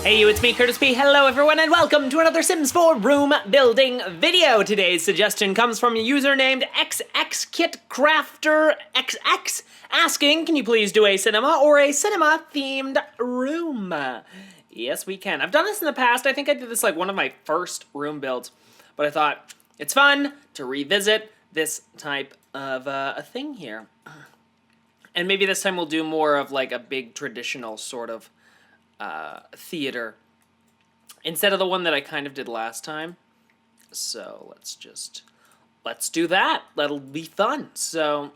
Hey you, it's me, Curtis P. Hello everyone, and welcome to another Sims 4 room building video. Today's suggestion comes from a user named XXKitCrafterXX, asking, can you please do a cinema or a cinema-themed room? Yes, we can. I've done this in the past. I think I did this like one of my first room builds, but I thought it's fun to revisit this type of a thing here. And maybe this time we'll do more of like a big traditional sort of theater instead of the one that I kind of did last time. So let's do that. That'll be fun. So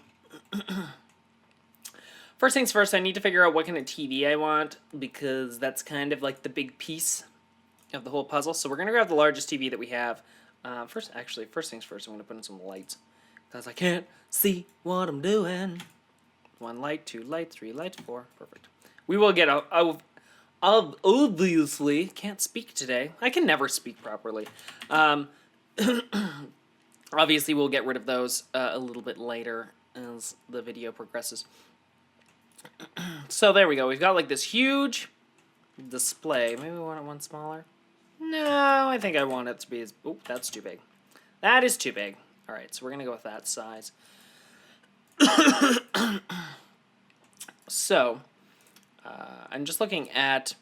first things first, I need to figure out what kind of TV I want, because that's kind of like the big piece of the whole puzzle. So we're gonna grab the largest TV that we have. First things first, I'm gonna put in some lights because I can't see what I'm doing. 1 light, 2 lights, 3 lights, 4. Perfect. We will get obviously, can't speak today. I can never speak properly. Obviously, we'll get rid of those a little bit later as the video progresses. So there we go. We've got like this huge display. Maybe we want it one smaller? No, I think I want it to be as... Oh, that's too big. That is too big. All right, so we're going to go with that size. So... I'm just looking at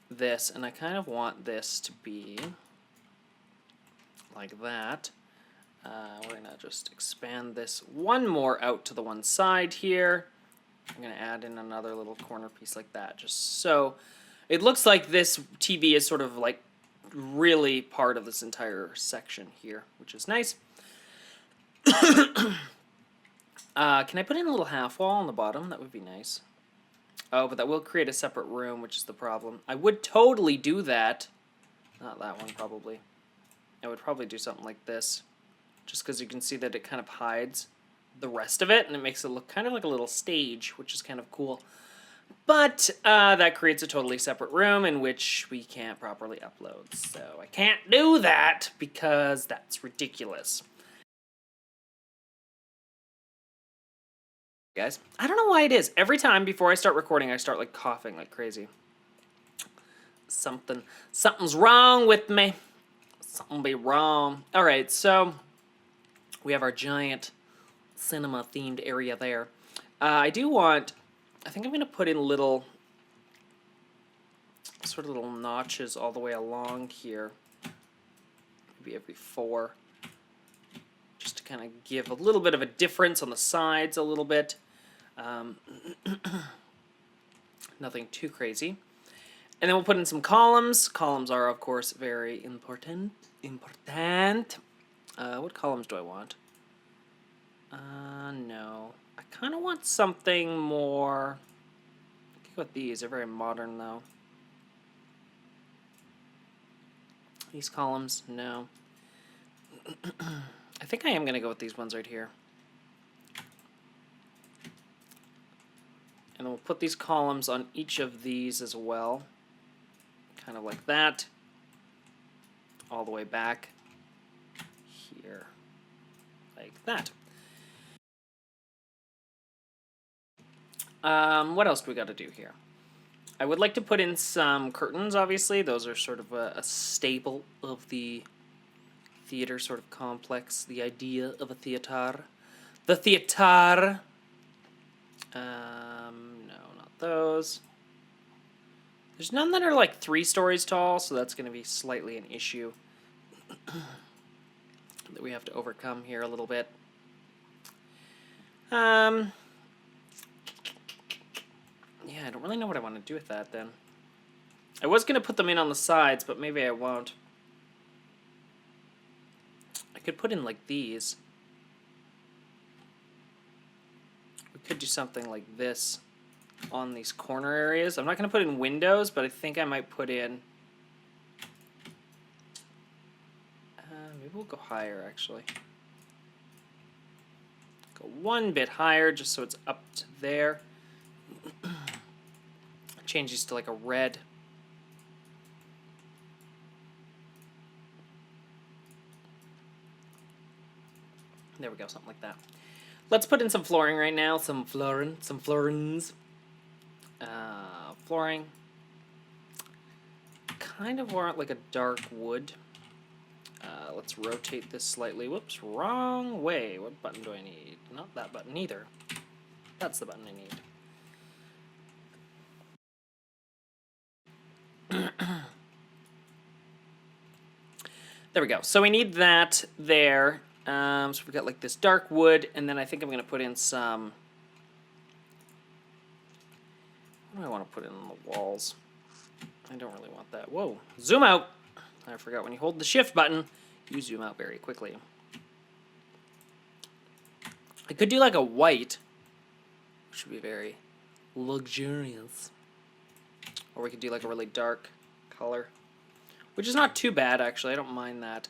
this, and I kind of want this to be like that. We're going to just expand this one more out to the one side here. I'm going to add in another little corner piece like that, just so it looks like this TV is sort of like really part of this entire section here, which is nice. Can I put in a little half wall on the bottom? That would be nice. Oh, but that will create a separate room, which is the problem. I would totally do that. Not that one, probably. I would probably do something like this, just because you can see that it kind of hides the rest of it, and it makes it look kind of like a little stage, which is kind of cool. But that creates a totally separate room in which we can't properly upload. So I can't do that because that's ridiculous. Guys, I don't know why it is. Every time before I start recording, I start like coughing like crazy. Something's wrong with me. Something be wrong. All right, so we have our giant cinema-themed area there. I think I'm going to put in little notches all the way along here. Maybe every 4. Just to kind of give a little bit of a difference on the sides a little bit. Nothing too crazy. And then we'll put in some columns. Columns are, of course, very important. What columns do I want? No. I kind of want something more... I could go with these. They're very modern, though. These columns, no. I think I am going to go with these ones right here. And then we'll put these columns on each of these as well. Kind of like that. All the way back here. Like that. What else do we got to do here? I would like to put in some curtains, obviously. Those are sort of a staple of the theater sort of complex, the idea of a theater. The theater. No, not those. There's none that are like 3 stories tall, so that's going to be slightly an issue that we have to overcome here a little bit. Yeah, I don't really know what I want to do with that then. I was going to put them in on the sides, but maybe I won't. I could put in like these. We could do something like this on these corner areas. I'm not going to put in windows, but I think I might put in... maybe we'll go higher, actually. Go 1 bit higher, just so it's up to there. Change these to like a red. There we go, something like that. Let's put in some flooring right now. Some florins. Flooring. kind of want like a dark wood. Let's rotate this slightly. Whoops, wrong way. What button do I need? Not that button either. That's the button I need. There we go. So we need that there. So we've got like this dark wood, and then I think I'm going to put in some... What do I want to put in the walls? I don't really want that. Whoa, zoom out! I forgot when you hold the shift button, you zoom out very quickly. I could do like a white, which would be very luxurious. Or we could do like a really dark color, which is not too bad actually. I don't mind that.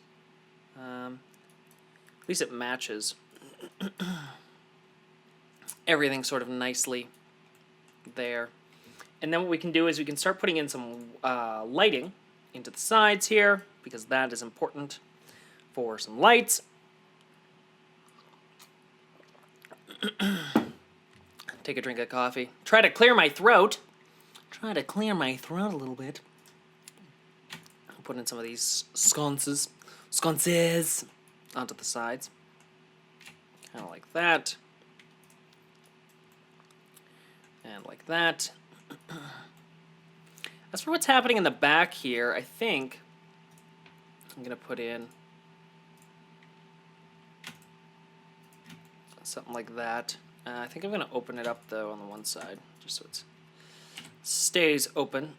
At least it matches everything sort of nicely there. And then what we can do is we can start putting in some lighting into the sides here, because that is important for some lights. Take a drink of coffee. Try to clear my throat. Try to clear my throat a little bit. Put in some of these sconces onto the sides. Kind of like that. And like that. As for what's happening in the back here, I think I'm going to put in something like that. I think I'm going to open it up, though, on the one side, just so it stays open.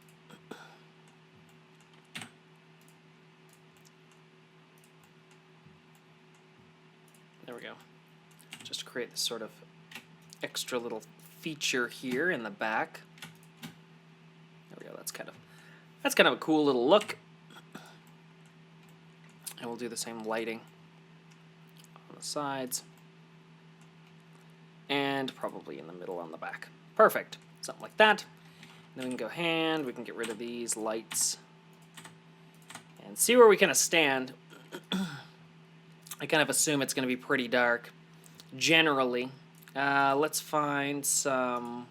There we go. Just to create this sort of extra little feature here in the back. There we go. That's kind of a cool little look. And we'll do the same lighting on the sides. And probably in the middle on the back. Perfect. Something like that. And then we can go hand, we can get rid of these lights. And see where we kind of stand. I kind of assume it's going to be pretty dark. Generally. Let's find some...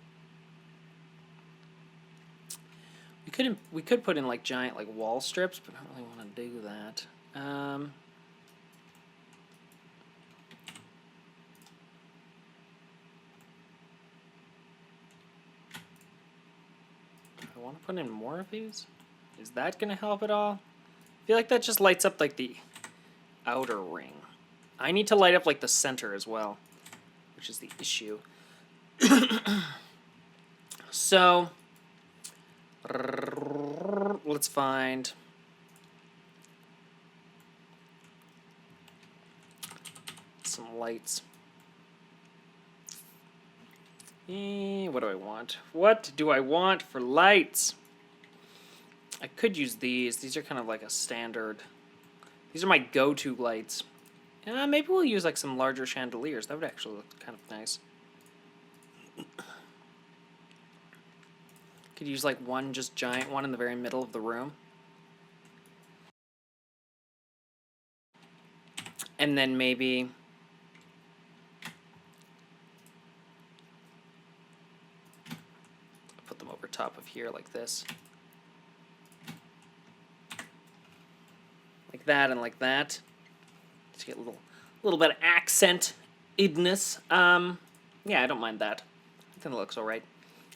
We could put in like giant like wall strips, but I don't really want to do that. I want to put in more of these. Is that going to help at all? I feel like that just lights up like the outer ring. I need to light up like the center as well, which is the issue. So let's find some lights. What do I want? What do I want for lights? I could use these. These are kind of like a standard. These are my go-to lights. Maybe we'll use like some larger chandeliers. That would actually look kind of nice. Could use like one just giant one in the very middle of the room. And then maybe put them over top of here like this. Like that and like that. To get a little bit of accent-edness. Yeah, I don't mind that. I think it looks alright.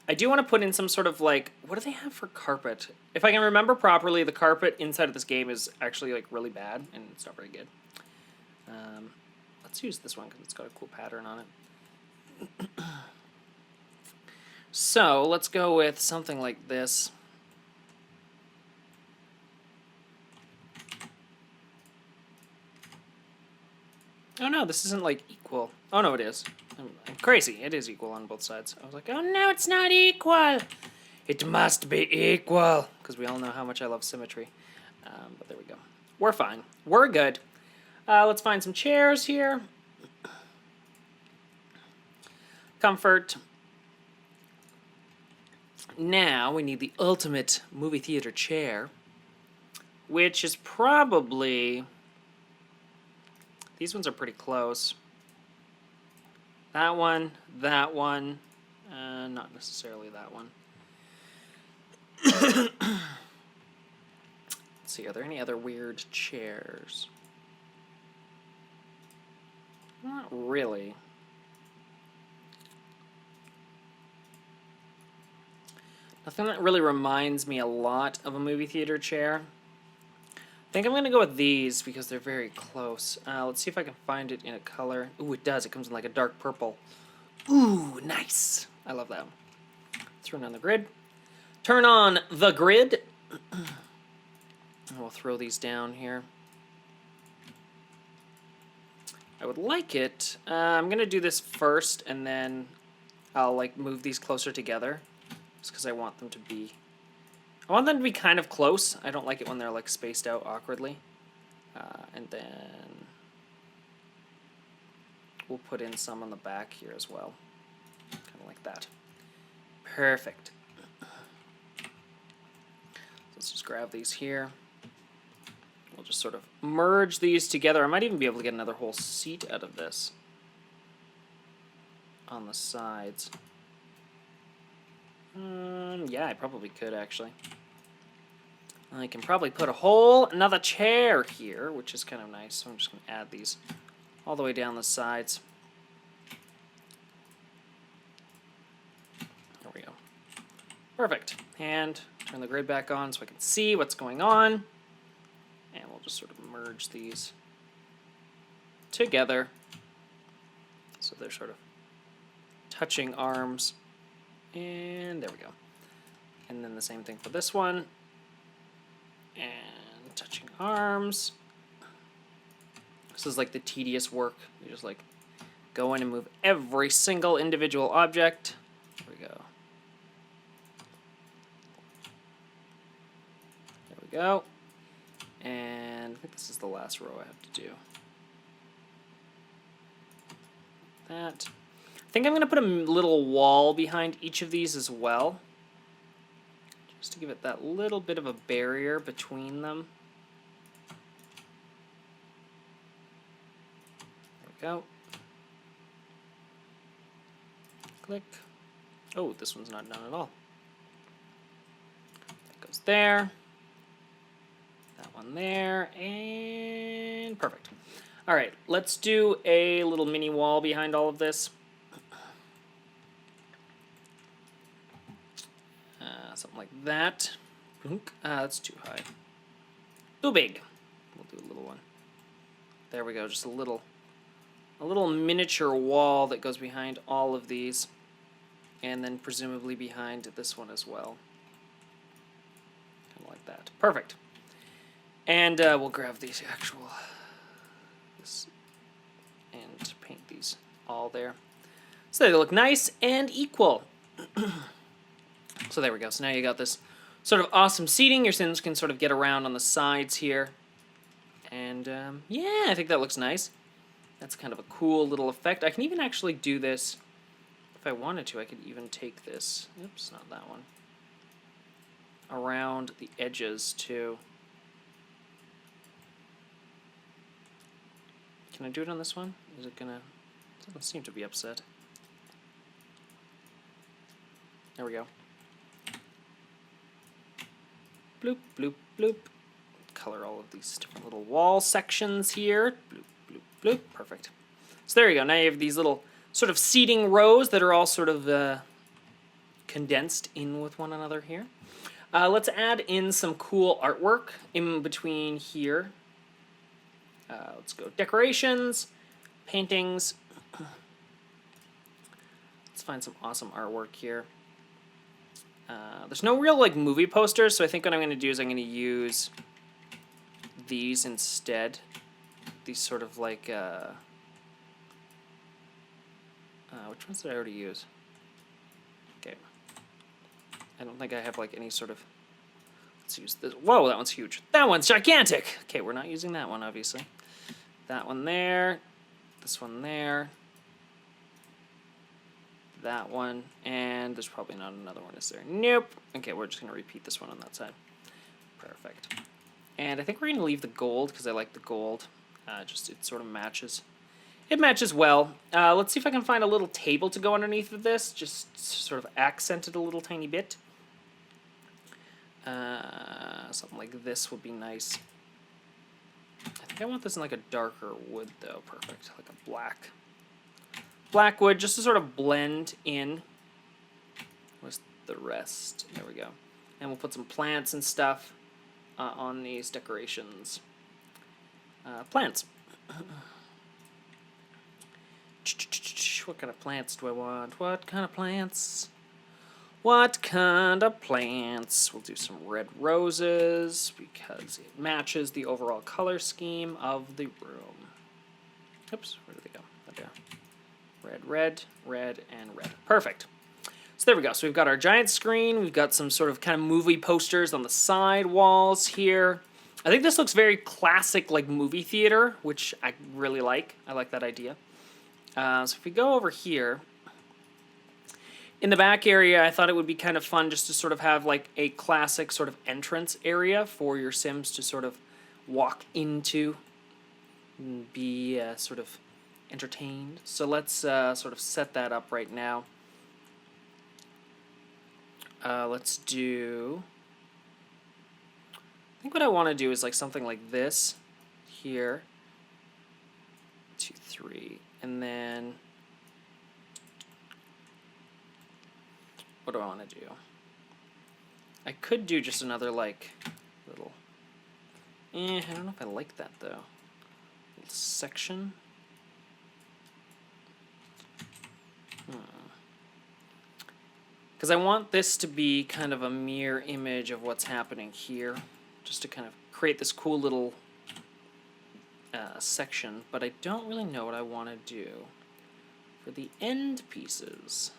I do want to put in some sort of like, what do they have for carpet? If I can remember properly, the carpet inside of this game is actually like really bad, and it's not very good. Let's use this one because it's got a cool pattern on it. So let's go with something like this. Oh no, this isn't like equal. Oh no, it is. I'm crazy. It is equal on both sides. I was like, oh no, it's not equal. It must be equal. Because we all know how much I love symmetry. But there we go. We're fine. We're good. Let's find some chairs here. Comfort. Now we need the ultimate movie theater chair. Which is probably... These ones are pretty close. That one, not necessarily that one. Let's see, are there any other weird chairs? Not really. Nothing that really reminds me a lot of a movie theater chair. I think I'm going to go with these because they're very close. Let's see if I can find it in a color. Ooh, it does. It comes in like a dark purple. Ooh, nice. I love that. Turn on the grid. Turn on the grid. And we'll throw these down here. I would like it. I'm going to do this first, and then I'll like move these closer together. Just because I want them to be... I want them to be kind of close. I don't like it when they're like spaced out awkwardly. And then we'll put in some on the back here as well. Kind of like that. Perfect. Let's just grab these here. We'll just sort of merge these together. I might even be able to get another whole seat out of this on the sides. Yeah, I probably could, actually. I can probably put another chair here, which is kind of nice. So I'm just going to add these all the way down the sides. There we go. Perfect. And turn the grid back on so I can see what's going on. And we'll just sort of merge these together. So they're sort of touching arms. And there we go. And then the same thing for this one. And touching arms. This is like the tedious work. You just like go in and move every single individual object. There we go. There we go. And I think this is the last row I have to do. That. I think I'm going to put a little wall behind each of these as well. Just to give it that little bit of a barrier between them. There we go. Click. Oh, this one's not done at all. That goes there. That one there. And perfect. All right, let's do a little mini wall behind all of this. Something like that. That's too high. Too big. We'll do a little one. There we go. Just a little miniature wall that goes behind all of these, and then presumably behind this one as well. Kind of like that. Perfect. And we'll grab these and paint these all there, so they look nice and equal. So there we go. So now you got this sort of awesome seating. Your Sims can sort of get around on the sides here. And yeah, I think that looks nice. That's kind of a cool little effect. I can even actually do this. If I wanted to, I could even take this. Oops, not that one. Around the edges too. Can I do it on this one? Is it gonna... It doesn't seem to be upset. There we go. Bloop, bloop, bloop. Color all of these different little wall sections here. Bloop, bloop, bloop. Perfect. So there you go. Now you have these little sort of seating rows that are all sort of condensed in with one another here. Let's add in some cool artwork in between here. Let's go decorations, paintings. Let's find some awesome artwork here. There's no real like movie posters, so I think what I'm going to do is I'm going to use these instead. These sort of like which ones did I already use? Okay, I don't think I have like any sort of... Let's use this. Whoa, that one's huge. That one's gigantic. Okay, we're not using that one, obviously. That one there. This one there. That one. And there's probably not another one, is there? Nope. Okay, we're just going to repeat this one on that side. Perfect. And I think we're going to leave the gold, because I like the gold. Just it sort of matches. It matches well. Let's see if I can find a little table to go underneath of this. Just sort of accent it a little tiny bit. Something like this would be nice. I think I want this in like a darker wood though. Perfect. Like a black. Black wood, just to sort of blend in with the rest. There we go. And we'll put some plants and stuff on these decorations. Plants. What kind of plants do I want? What kind of plants? What kind of plants? We'll do some red roses because it matches the overall color scheme of the room. Oops, where did they go? There they go. Red, red, red, and red. Perfect. So there we go. So we've got our giant screen. We've got some sort of kind of movie posters on the side walls here. I think this looks very classic, like movie theater, which I really like. I like that idea. So if we go over here, in the back area, I thought it would be kind of fun just to sort of have like a classic sort of entrance area for your Sims to sort of walk into and be sort of entertained. So let's sort of set that up right now. Let's do... I think what I want to do is like something like this here. 2, 3, and then... What do I want to do? I could do just another, like, little... I don't know if I like that, though. Little section. Because I want this to be kind of a mirror image of what's happening here. Just to kind of create this cool little section. But I don't really know what I want to do for the end pieces.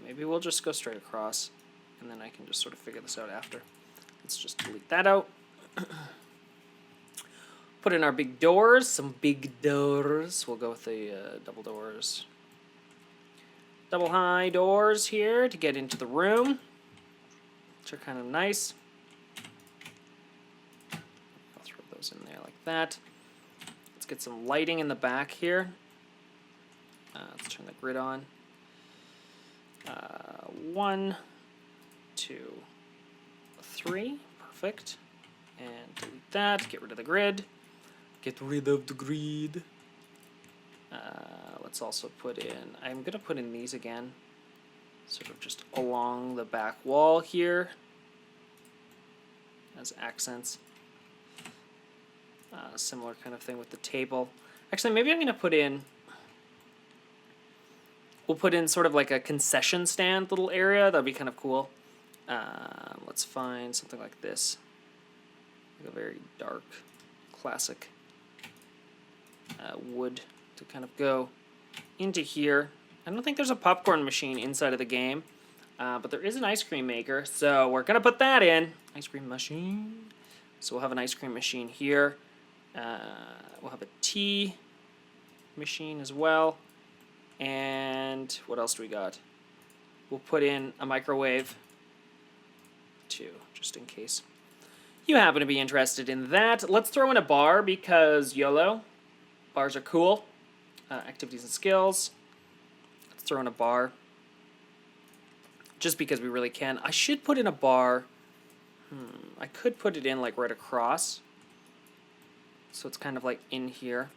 Maybe we'll just go straight across, and then I can just sort of figure this out after. Let's just delete that out. Put in our big doors, some big doors. We'll go with the double doors. Double high doors here to get into the room, which are kind of nice. I'll throw those in there like that. Let's get some lighting in the back here. Let's turn the grid on. 1, 2, 3, perfect. And delete that, get rid of the grid. Get rid of the grid. Let's also put in, I'm going to put in these again, sort of just along the back wall here as accents. Similar kind of thing with the table. Actually, maybe I'm going to put in, we'll put in sort of like a concession stand little area. That'd be kind of cool. Let's find something like this. Like a very dark, classic wood to kind of go into here. I don't think there's a popcorn machine inside of the game, but there is an ice cream maker, so we're going to put that in. Ice cream machine. So we'll have an ice cream machine here. We'll have a tea machine as well. And what else do we got? We'll put in a microwave too, just in case you happen to be interested in that. Let's throw in a bar because YOLO. Bars are cool. Activities and skills. Let's throw in a bar. Just because we really can. I should put in a bar. I could put it in like right across. So it's kind of like in here.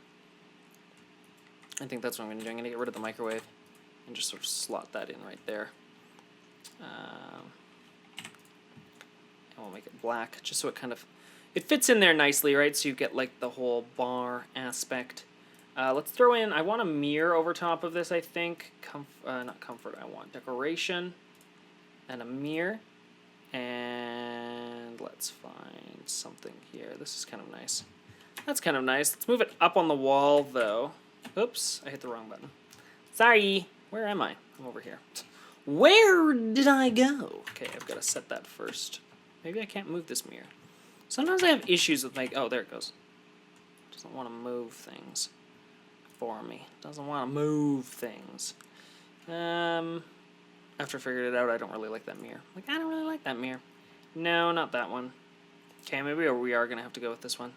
I think that's what I'm going to do. I'm going to get rid of the microwave and just sort of slot that in right there. And we'll make it black, just so it kind of, it fits in there nicely, right? So you get like the whole bar aspect. Let's throw in, I want a mirror over top of this, I think. Not comfort, I want decoration and a mirror. And let's find something here. This is kind of nice. That's kind of nice. Let's move it up on the wall, though. Oops, I hit the wrong button. Sorry. Where am I? I'm over here. Where did I go? Okay, I've got to set that first. Maybe I can't move this mirror. Sometimes I have issues with oh, there it goes. Doesn't want to move things for me. Doesn't want to move things. After I figured it out, I don't really like that mirror. Like, I don't really like that mirror. No, not that one. Okay, maybe we are going to have to go with this one.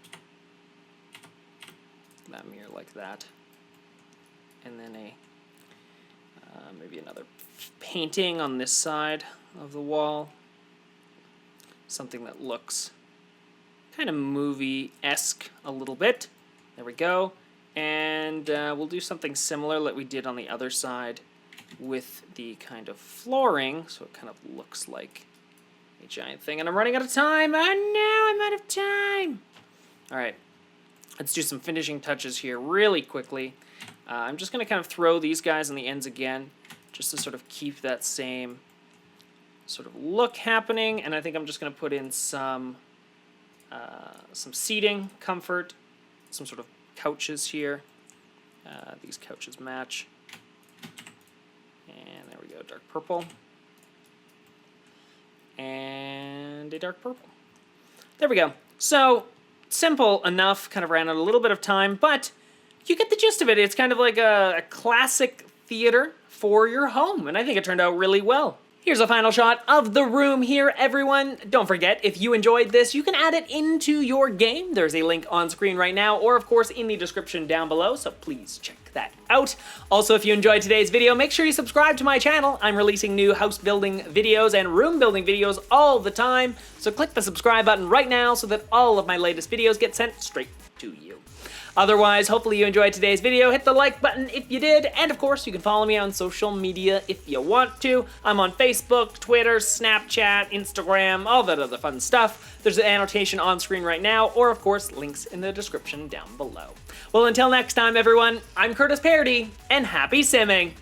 That mirror like that. And then maybe another painting on this side of the wall. something that looks kind of movie-esque a little bit. There we go. And we'll do something similar like we did on the other side with the kind of flooring, so it kind of looks like a giant thing. And I'm running out of time. Oh no, I'm out of time. All right, let's do some finishing touches here really quickly. I'm just going to kind of throw these guys on the ends again, just to sort of keep that same sort of look happening. And I think I'm just going to put in some seating, comfort, some sort of couches here. These couches match. And there we go, dark purple. And a dark purple. There we go. So, simple enough, kind of ran out a little bit of time, but you get the gist of it. It's kind of like a classic theater for your home, and I think it turned out really well. Here's a final shot of the room here, everyone. Don't forget, if you enjoyed this, you can add it into your game. There's a link on screen right now, or of course in the description down below, so please check that out. Also, if you enjoyed today's video, make sure you subscribe to my channel. I'm releasing new house building videos and room building videos all the time, so click the subscribe button right now so that all of my latest videos get sent straight to you. Otherwise, hopefully you enjoyed today's video. Hit the like button if you did, and of course, you can follow me on social media if you want to. I'm on Facebook, Twitter, Snapchat, Instagram, all that other fun stuff. There's an annotation on screen right now, or of course, links in the description down below. Well, until next time, everyone, I'm Curtis Paradis, and happy simming!